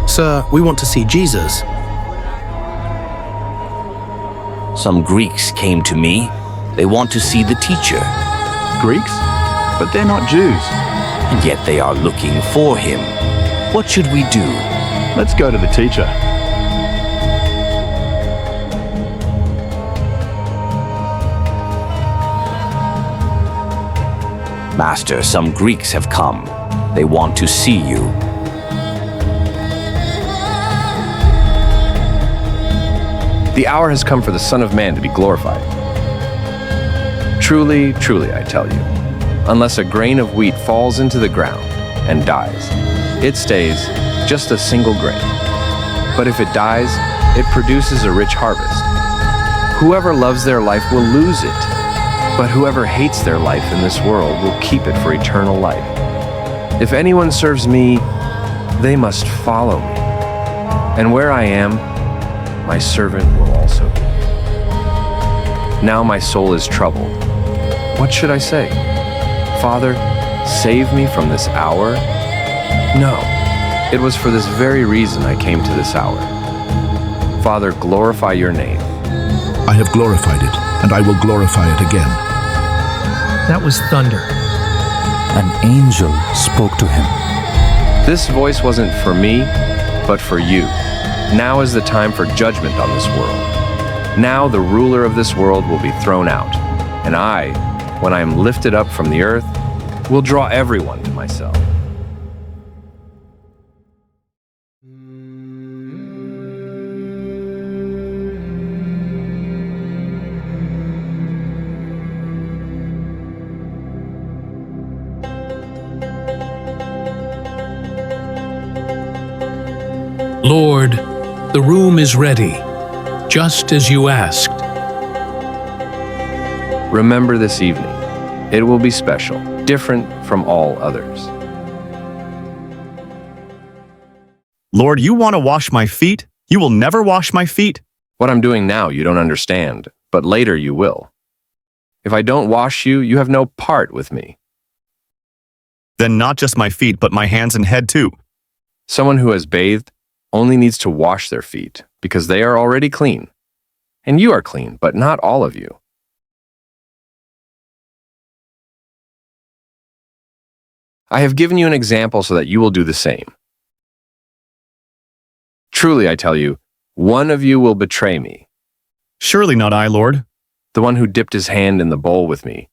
Sir, we want to see Jesus. Some Greeks came to me. They want to see the teacher. Greeks? But they're not Jews. And yet they are looking for him. What should we do? Let's go to the teacher. Master, some Greeks have come. They want to see you. The hour has come for the Son of Man to be glorified. Truly, truly, I tell you, unless a grain of wheat falls into the ground and dies, it stays just a single grain. But if it dies, it produces a rich harvest. Whoever loves their life will lose it, but whoever hates their life in this world will keep it for eternal life. If anyone serves me, they must follow me. And where I am, my servant will also be. Now my soul is troubled. What should I say? Father, save me from this hour? No, it was for this very reason I came to this hour. Father, glorify your name. I have glorified it, and I will glorify it again. That was thunder. An angel spoke to him. This voice wasn't for me, but for you. Now is the time for judgment on this world. Now the ruler of this world will be thrown out, and I, when I am lifted up from the earth, will draw everyone to myself. Lord, the room is ready, just as you asked. Remember this evening. It will be special, different from all others. Lord, you want to wash my feet? You will never wash my feet? What I'm doing now you don't understand, but later you will. If I don't wash you, you have no part with me. Then not just my feet, but my hands and head too. Someone who has bathed only needs to wash their feet, because they are already clean. And you are clean, but not all of you. I have given you an example so that you will do the same. Truly, I tell you, one of you will betray me. Surely not I, Lord. The one who dipped his hand in the bowl with me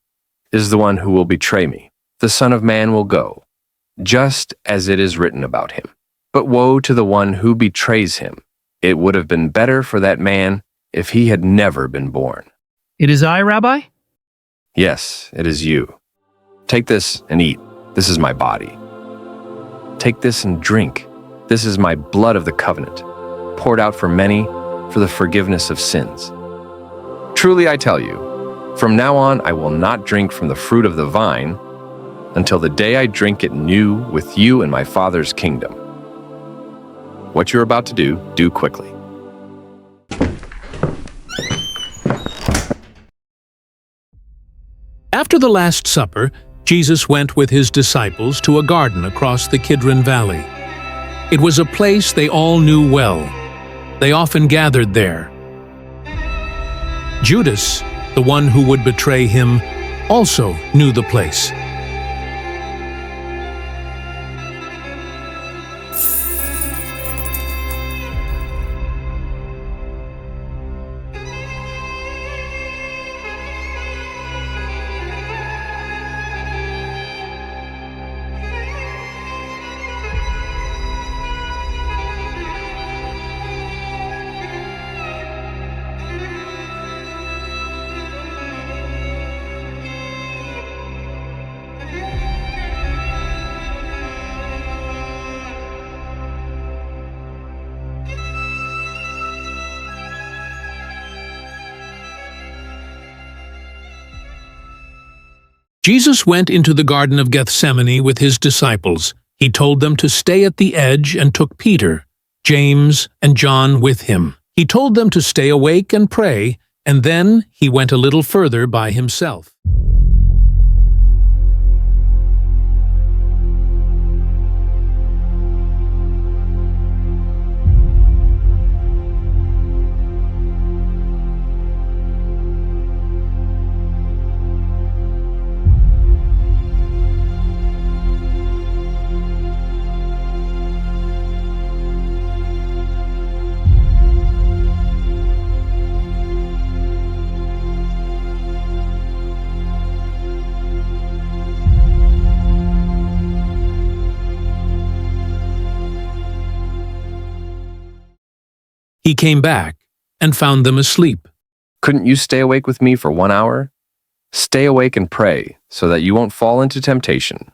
is the one who will betray me. The Son of Man will go, just as it is written about him. But woe to the one who betrays him. It would have been better for that man if he had never been born. It is I, Rabbi? Yes, it is you. Take this and eat. This is my body. Take this and drink. This is my blood of the covenant, poured out for many for the forgiveness of sins. Truly I tell you, from now on I will not drink from the fruit of the vine until the day I drink it new with you in my Father's kingdom. What you're about to do, do quickly. After the Last Supper, Jesus went with his disciples to a garden across the Kidron Valley. It was a place they all knew well. They often gathered there. Judas, the one who would betray him, also knew the place. Jesus went into the Garden of Gethsemane with his disciples. He told them to stay at the edge and took Peter, James, and John with him. He told them to stay awake and pray, and then he went a little further by himself. He came back and found them asleep. Couldn't you stay awake with me for 1 hour? Stay awake and pray so that you won't fall into temptation.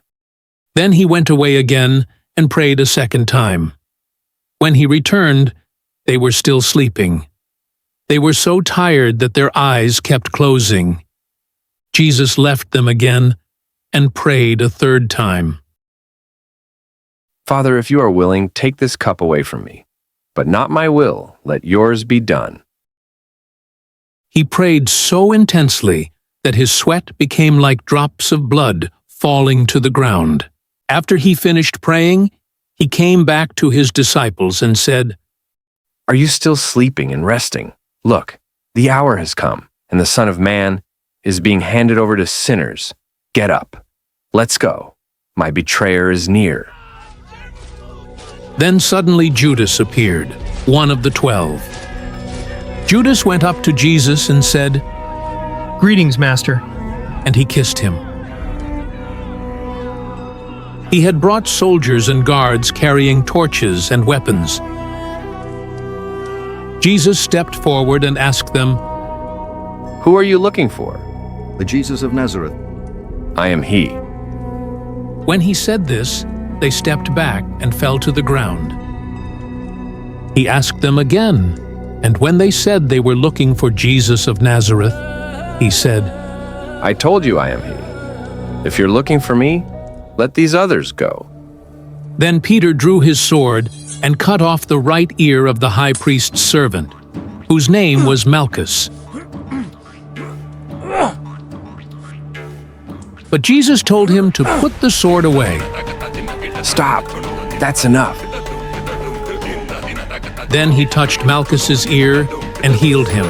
Then he went away again and prayed a second time. When he returned, they were still sleeping. They were so tired that their eyes kept closing. Jesus left them again and prayed a third time. Father, if you are willing, take this cup away from me. But not my will, let yours be done. He prayed so intensely that his sweat became like drops of blood falling to the ground. After he finished praying, he came back to his disciples and said, Are you still sleeping and resting? Look, the hour has come, and the Son of Man is being handed over to sinners. Get up. Let's go. My betrayer is near. Then suddenly Judas appeared, one of the 12. Judas went up to Jesus and said, Greetings, Master. and he kissed him. He had brought soldiers and guards carrying torches and weapons. Jesus stepped forward and asked them, Who are you looking for? The Jesus of Nazareth. I am he. When he said this, they stepped back and fell to the ground. He asked them again, and when they said they were looking for Jesus of Nazareth, he said, I told you I am he. If you're looking for me, let these others go. Then Peter drew his sword and cut off the right ear of the high priest's servant, whose name was Malchus. But Jesus told him to put the sword away. Stop. That's enough. Then he touched Malchus's ear and healed him.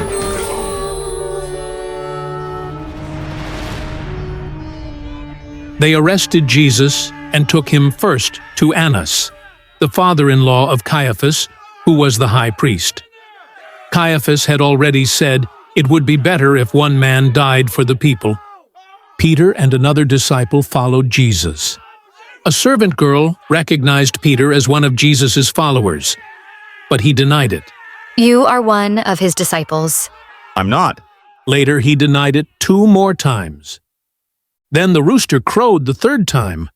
They arrested Jesus and took him first to Annas, the father-in-law of Caiaphas, who was the high priest. Caiaphas had already said it would be better if one man died for the people. Peter and another disciple followed Jesus. A servant girl recognized Peter as one of Jesus' followers, but he denied it. You are one of his disciples. I'm not. Later, he denied it 2 more times. Then the rooster crowed the 3rd time.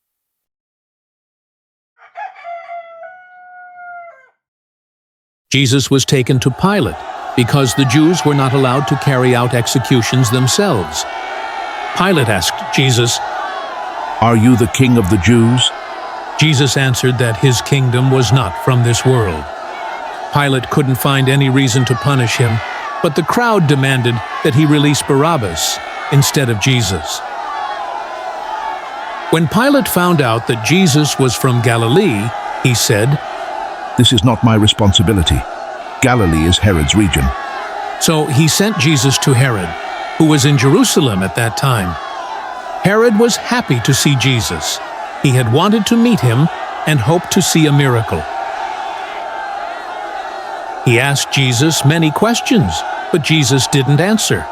Jesus was taken to Pilate because the Jews were not allowed to carry out executions themselves. Pilate asked Jesus, Are you the king of the Jews? Jesus answered that his kingdom was not from this world. Pilate couldn't find any reason to punish him, but the crowd demanded that he release Barabbas instead of Jesus. When Pilate found out that Jesus was from Galilee, he said, This is not my responsibility. Galilee is Herod's region. So he sent Jesus to Herod, who was in Jerusalem at that time. Herod was happy to see Jesus. He had wanted to meet him and hoped to see a miracle. He asked Jesus many questions, but Jesus didn't answer.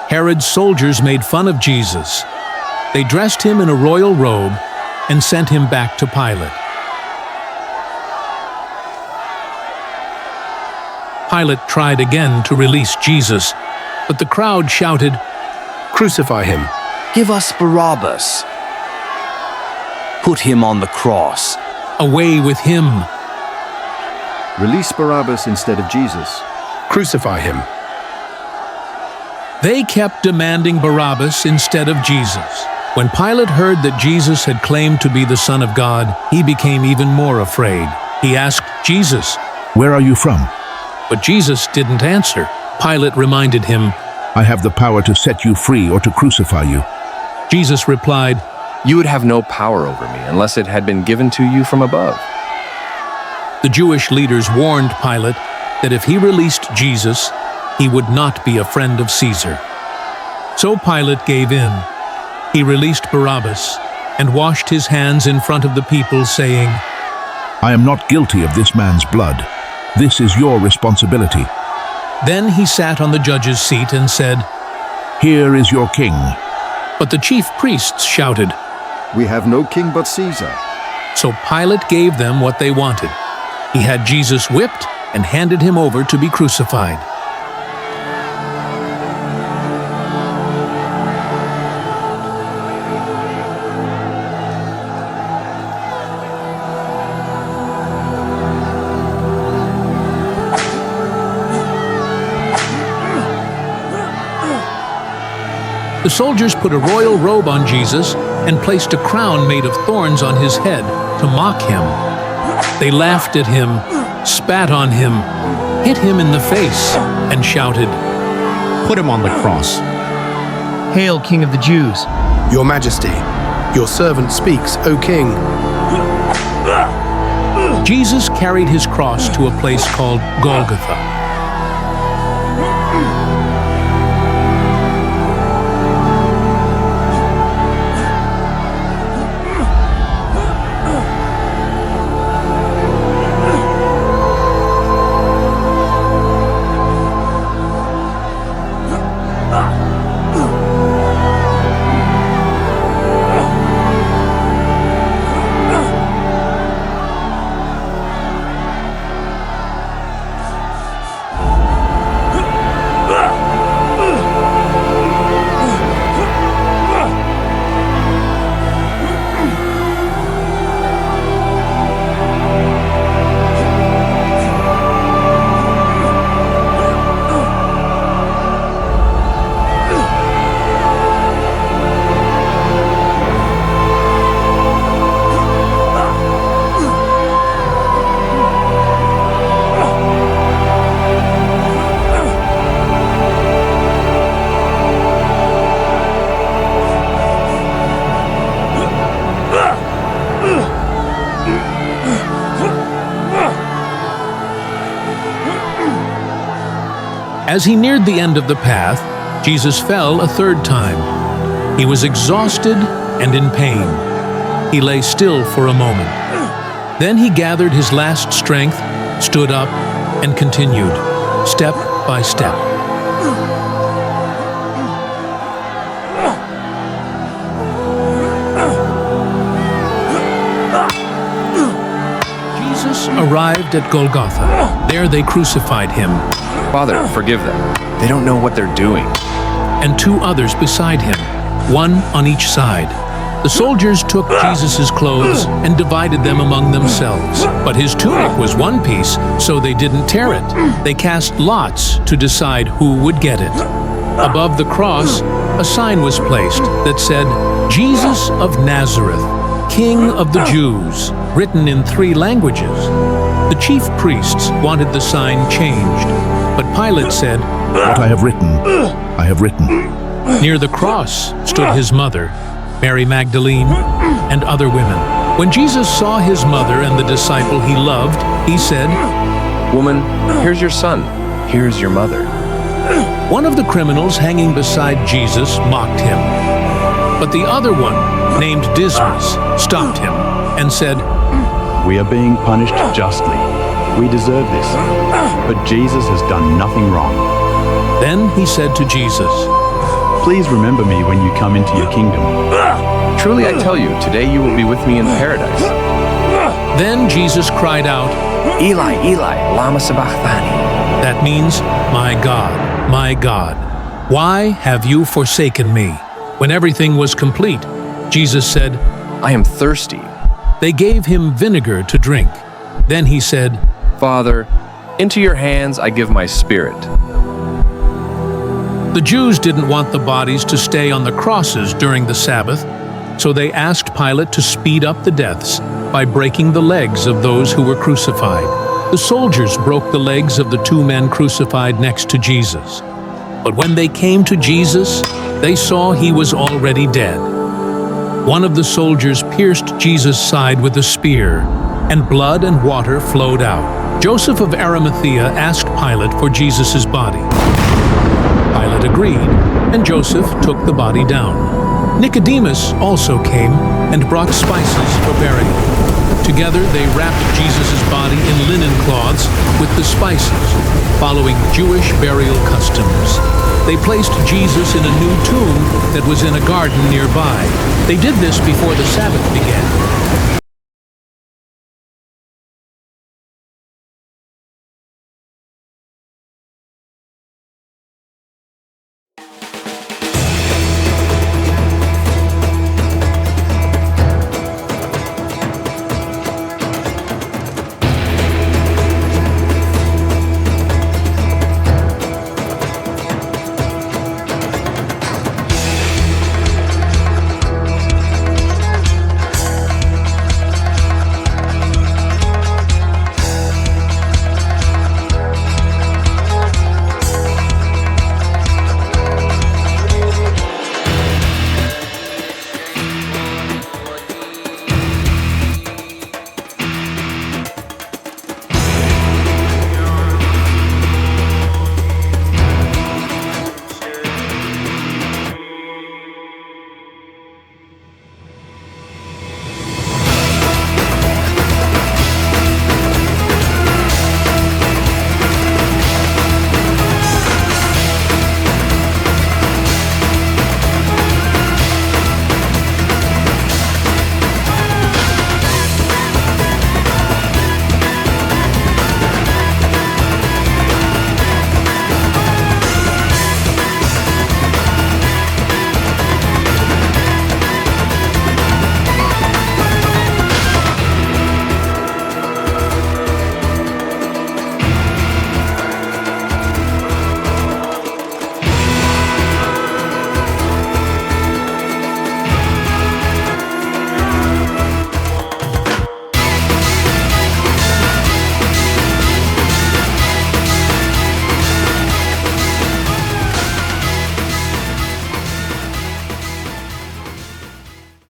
Herod's soldiers made fun of Jesus. They dressed him in a royal robe and sent him back to Pilate. Pilate tried again to release Jesus, but the crowd shouted, Crucify him. Give us Barabbas. Put him on the cross. Away with him. Release Barabbas instead of Jesus. Crucify him. They kept demanding Barabbas instead of Jesus. When Pilate heard that Jesus had claimed to be the Son of God, he became even more afraid. He asked Jesus, Where are you from? but Jesus didn't answer. Pilate reminded him. I have the power to set you free or to crucify you. Jesus replied, You would have no power over me unless it had been given to you from above. The Jewish leaders warned Pilate that if he released Jesus, he would not be a friend of Caesar. So Pilate gave in. He released Barabbas and washed his hands in front of the people, saying, I am not guilty of this man's blood. This is your responsibility. Then he sat on the judge's seat and said, Here is your king. But the chief priests shouted. We have no king but Caesar. So Pilate gave them what they wanted. He had Jesus whipped and handed him over to be crucified. The soldiers put a royal robe on Jesus and placed a crown made of thorns on his head to mock him. They laughed at him, spat on him, hit him in the face, and shouted, Put him on the cross. Hail, King of the Jews! Your Majesty, your servant speaks, O King. Jesus carried his cross to a place called Golgotha. As he neared the end of the path, Jesus fell a third time. He was exhausted and in pain. He lay still for a moment. Then he gathered his last strength, stood up, and continued, step by step. Jesus arrived at Golgotha. There they crucified him, Father, forgive them. They don't know what they're doing. and two others beside him, one on each side. The soldiers took Jesus' clothes and divided them among themselves. But his tunic was one piece, so they didn't tear it. They cast lots to decide who would get it. Above the cross, a sign was placed that said, Jesus of Nazareth, King of the Jews, written in 3 languages. The chief priests wanted the sign changed, but Pilate said, What I have written, I have written. Near the cross stood his mother, Mary Magdalene, and other women. When Jesus saw his mother and the disciple he loved, he said, Woman, here's your son. Here's your mother. One of the criminals hanging beside Jesus mocked him. But the other one, named Dismas, stopped him and said, We are being punished justly. We deserve this. But Jesus has done nothing wrong. Then he said to Jesus, Please remember me when you come into your kingdom. Truly I tell you, today you will be with me in paradise. Then Jesus cried out, Eli, Eli, lama sabachthani. that means, my God, why have you forsaken me? When everything was complete, Jesus said, I am thirsty. They gave him vinegar to drink. Then he said, Father, into your hands I give my spirit. The Jews didn't want the bodies to stay on the crosses during the Sabbath, so they asked Pilate to speed up the deaths by breaking the legs of those who were crucified. The soldiers broke the legs of the 2 men crucified next to Jesus. But when they came to Jesus, they saw he was already dead. One of the soldiers pierced Jesus' side with a spear, and blood and water flowed out. Joseph of Arimathea asked Pilate for Jesus' body. Pilate agreed, and Joseph took the body down. Nicodemus also came and brought spices for burial. Together they wrapped Jesus' body in linen cloths with the spices, following Jewish burial customs. They placed Jesus in a new tomb that was in a garden nearby. They did this before the Sabbath began.